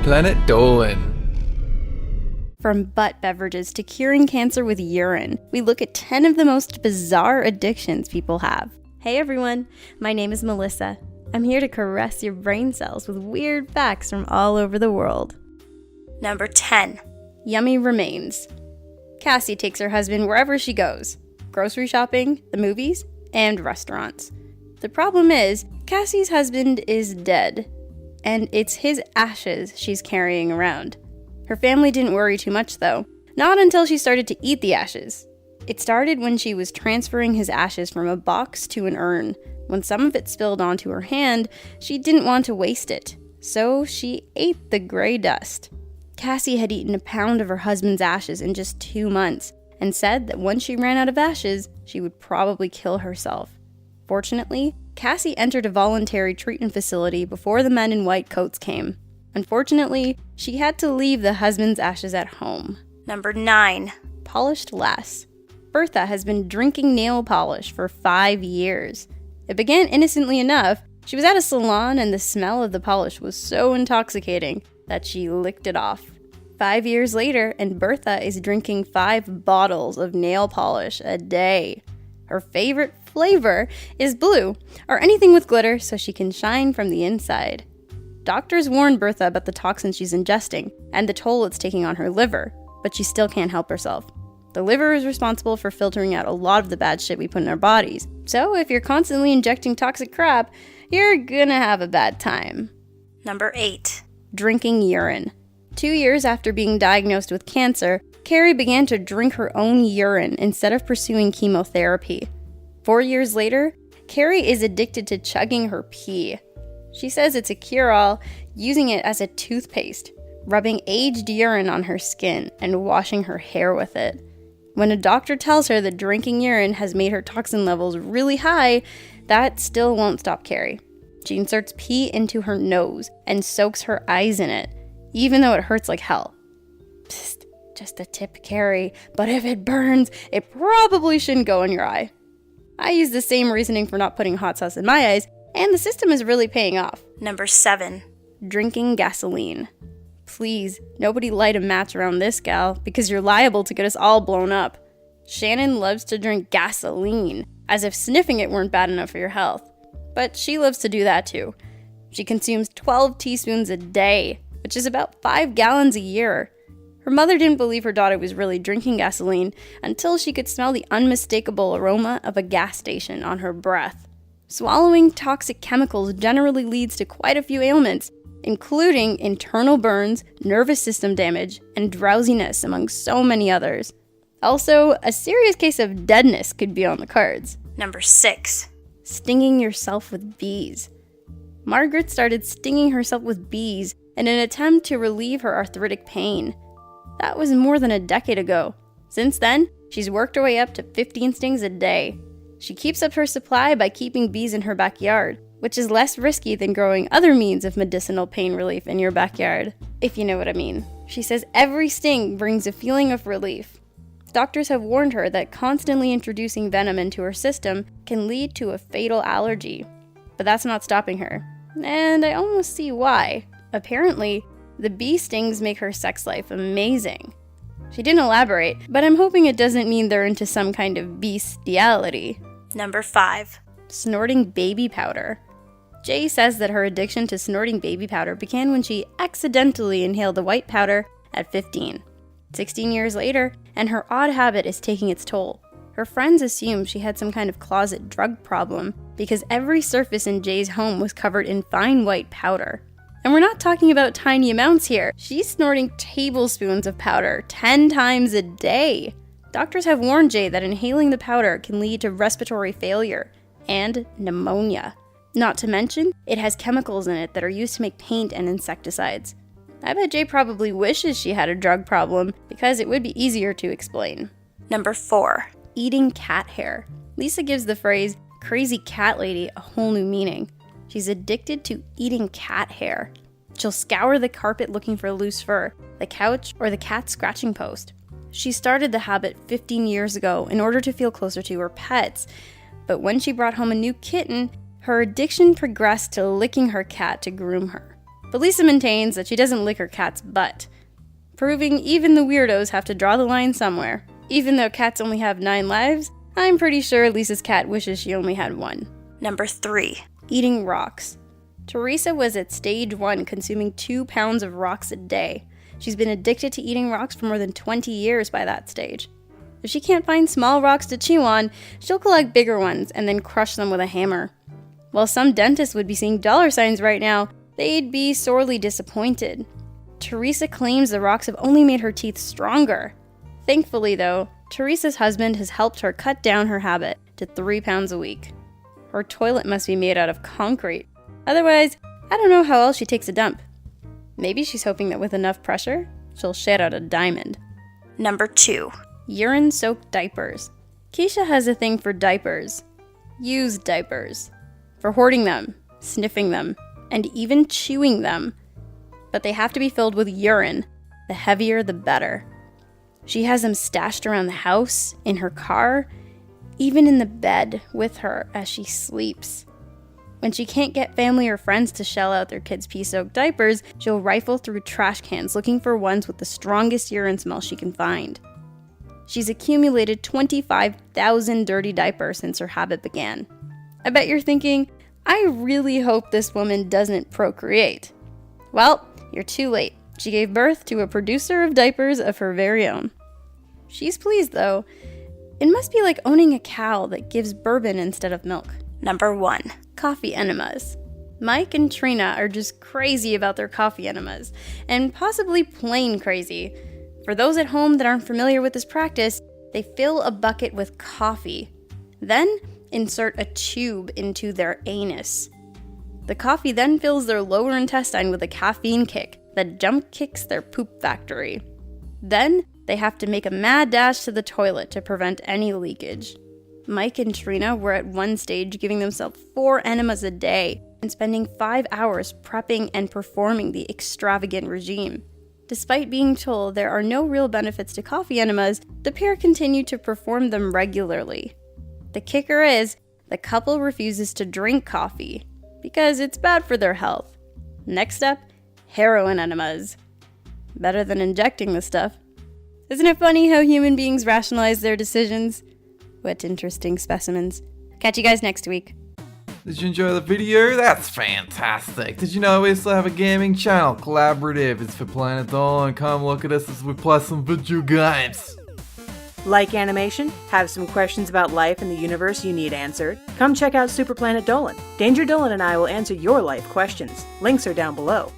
Planet Dolan. From butt beverages to curing cancer with urine, we look at 10 of the most bizarre addictions people have. Hey everyone, my name is Melissa. I'm here to caress your brain cells with weird facts from all over the world. Number 10. Yummy remains. Cassie takes her husband wherever she goes. Grocery shopping, the movies, and restaurants. The problem is, Cassie's husband is dead, and it's his ashes she's carrying around. Her family didn't worry too much though, not until she started to eat the ashes. It started when she was transferring his ashes from a box to an urn. When some of it spilled onto her hand, she didn't want to waste it, so she ate the gray dust. Cassie had eaten a pound of her husband's ashes in just 2 months, and said that once she ran out of ashes, she would probably kill herself. Fortunately, Cassie entered a voluntary treatment facility before the men in white coats came. Unfortunately, she had to leave the husband's ashes at home. Number 9. Polished less. Bertha has been drinking nail polish for 5 years. It began innocently enough. She was at a salon and the smell of the polish was so intoxicating that she licked it off. 5 years later, and Bertha is drinking 5 bottles of nail polish a day. Her favorite flavor is blue, or anything with glitter so she can shine from the inside. Doctors warned Bertha about the toxins she's ingesting and the toll it's taking on her liver, but she still can't help herself. The liver is responsible for filtering out a lot of the bad shit we put in our bodies, so if you're constantly injecting toxic crap, you're gonna have a bad time. Number 8. Drinking urine. 2 years after being diagnosed with cancer, Carrie began to drink her own urine instead of pursuing chemotherapy. 4 years later, Carrie is addicted to chugging her pee. She says it's a cure-all, using it as a toothpaste, rubbing aged urine on her skin, and washing her hair with it. When a doctor tells her that drinking urine has made her toxin levels really high, that still won't stop Carrie. She inserts pee into her nose and soaks her eyes in it, even though it hurts like hell. Psst, just a tip, Carrie, but if it burns, it probably shouldn't go in your eye. I use the same reasoning for not putting hot sauce in my eyes, and the system is really paying off. Number 7. Drinking gasoline. Please, nobody light a match around this gal, because you're liable to get us all blown up. Shannon loves to drink gasoline, as if sniffing it weren't bad enough for your health. But she loves to do that too. She consumes 12 teaspoons a day, which is about 5 gallons a year. Her mother didn't believe her daughter was really drinking gasoline until she could smell the unmistakable aroma of a gas station on her breath. Swallowing toxic chemicals generally leads to quite a few ailments, including internal burns, nervous system damage, and drowsiness, among so many others. Also, a serious case of deadness could be on the cards. Number 6. Stinging yourself with bees. Margaret started stinging herself with bees in an attempt to relieve her arthritic pain. That was more than a decade ago. Since then, she's worked her way up to 15 stings a day. She keeps up her supply by keeping bees in her backyard, which is less risky than growing other means of medicinal pain relief in your backyard, if you know what I mean. She says every sting brings a feeling of relief. Doctors have warned her that constantly introducing venom into her system can lead to a fatal allergy. But that's not stopping her. And I almost see why. Apparently, the bee stings make her sex life amazing. She didn't elaborate, but I'm hoping it doesn't mean they're into some kind of bestiality. Number 5. Snorting baby powder. Jay says that her addiction to snorting baby powder began when she accidentally inhaled the white powder at 15. 16 years later, and her odd habit is taking its toll. Her friends assume she had some kind of closet drug problem because every surface in Jay's home was covered in fine white powder. And we're not talking about tiny amounts here. She's snorting tablespoons of powder 10 times a day. Doctors have warned Jay that inhaling the powder can lead to respiratory failure and pneumonia. Not to mention, it has chemicals in it that are used to make paint and insecticides. I bet Jay probably wishes she had a drug problem because it would be easier to explain. Number 4. Eating cat hair. Lisa gives the phrase crazy cat lady a whole new meaning. She's addicted to eating cat hair. She'll scour the carpet looking for loose fur, the couch, or the cat scratching post. She started the habit 15 years ago in order to feel closer to her pets, but when she brought home a new kitten, her addiction progressed to licking her cat to groom her. But Lisa maintains that she doesn't lick her cat's butt, proving even the weirdos have to draw the line somewhere. Even though cats only have 9 lives, I'm pretty sure Lisa's cat wishes she only had 1. Number 3. Eating rocks. Teresa was at stage 1, consuming 2 pounds of rocks a day. She's been addicted to eating rocks for more than 20 years by that stage. If she can't find small rocks to chew on, she'll collect bigger ones and then crush them with a hammer. While some dentists would be seeing dollar signs right now, they'd be sorely disappointed. Teresa claims the rocks have only made her teeth stronger. Thankfully, though, Teresa's husband has helped her cut down her habit to 3 pounds a week. Her toilet must be made out of concrete. Otherwise, I don't know how else she takes a dump. Maybe she's hoping that with enough pressure, she'll shed out a diamond. Number 2. Urine-soaked diapers. Keisha has a thing for diapers. Used diapers. For hoarding them, sniffing them, and even chewing them. But they have to be filled with urine. The heavier, the better. She has them stashed around the house, in her car, even in the bed with her as she sleeps. When she can't get family or friends to shell out their kids' pee-soaked diapers, she'll rifle through trash cans looking for ones with the strongest urine smell she can find. She's accumulated 25,000 dirty diapers since her habit began. I bet you're thinking, I really hope this woman doesn't procreate. Well, you're too late. She gave birth to a producer of diapers of her very own. She's pleased, though. It must be like owning a cow that gives bourbon instead of milk. Number 1. Coffee enemas. Mike and Trina are just crazy about their coffee enemas, and possibly plain crazy. For those at home that aren't familiar with this practice, they fill a bucket with coffee, then insert a tube into their anus. The coffee then fills their lower intestine with a caffeine kick that jump kicks their poop factory. Then they have to make a mad dash to the toilet to prevent any leakage. Mike and Trina were at one stage giving themselves 4 enemas a day and spending 5 hours prepping and performing the extravagant regime. Despite being told there are no real benefits to coffee enemas, the pair continue to perform them regularly. The kicker is, the couple refuses to drink coffee because it's bad for their health. Next up, heroin enemas. Better than injecting the stuff. Isn't it funny how human beings rationalize their decisions? What interesting specimens. Catch you guys next week. Did you enjoy the video? That's fantastic. Did you know we also have a gaming channel, Collaborative? It's for Planet Dolan. Come look at us as we play some video games. Like animation? Have some questions about life and the universe you need answered? Come check out Super Planet Dolan. Danger Dolan and I will answer your life questions. Links are down below.